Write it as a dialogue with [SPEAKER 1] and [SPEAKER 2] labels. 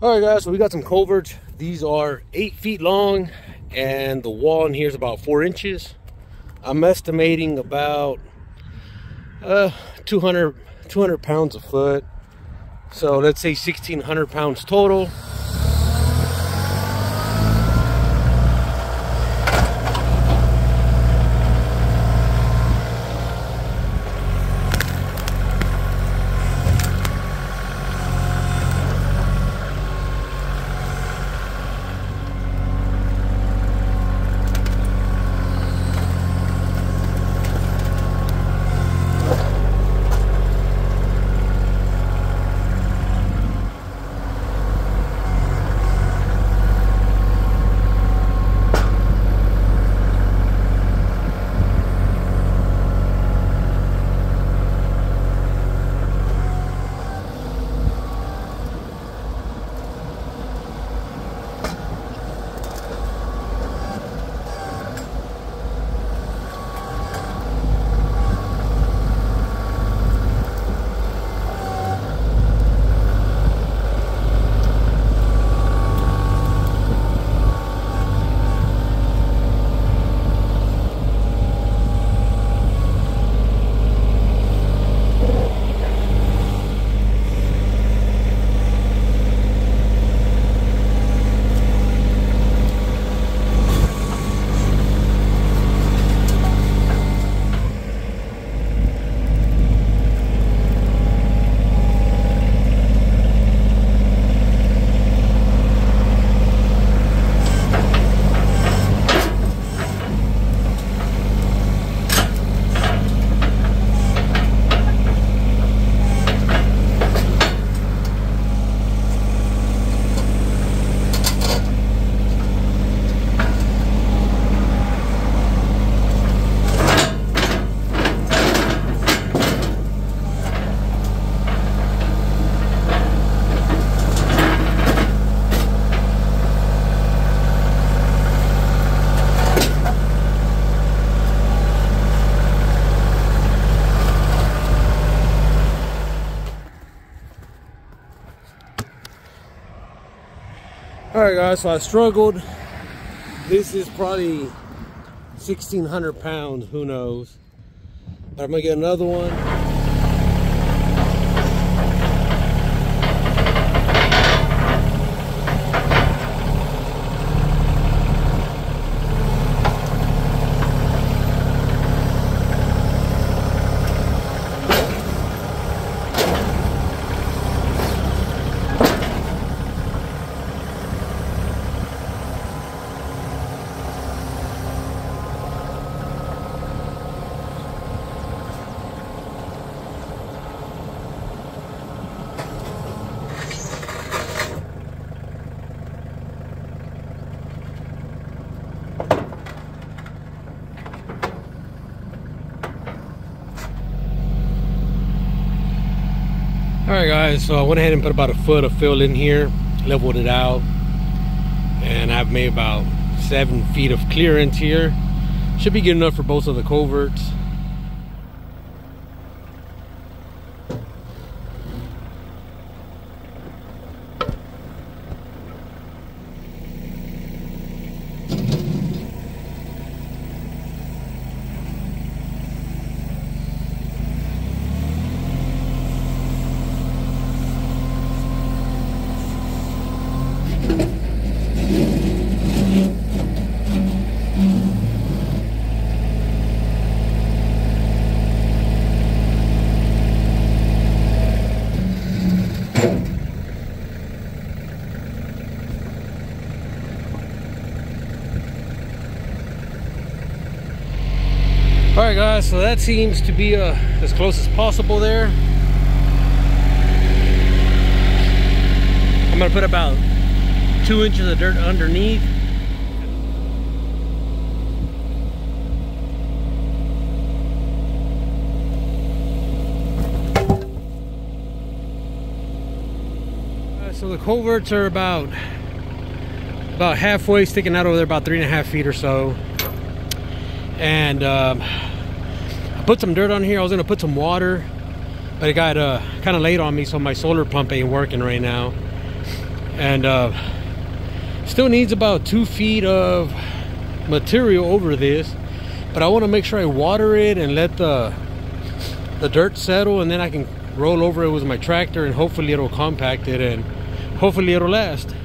[SPEAKER 1] All right, guys, so we got some culverts. These are 8 feet long, and the wall in here is about 4 inches. I'm estimating about 200 pounds a foot. So let's say 1,600 pounds total. All right, guys, so I struggled. This is probably 1,600 pounds, who knows. But I'm gonna get another one. Alright, guys, so I went ahead and put about a foot of fill in here, leveled it out, and I've made about 7 feet of clearance here. Should be good enough for both of the culverts. Alright, guys, so that seems to be as close as possible there. I'm going to put about 2 inches of dirt underneath. So the culverts are about halfway, sticking out over there, about 3.5 feet or so. And I put some dirt on here. I was gonna put some water, but it got kind of late on me, so my solar pump ain't working right now. And still needs about 2 feet of material over this, but I want to make sure I water it and let the dirt settle, and then I can roll over it with my tractor, and hopefully it'll compact it and hopefully it'll last.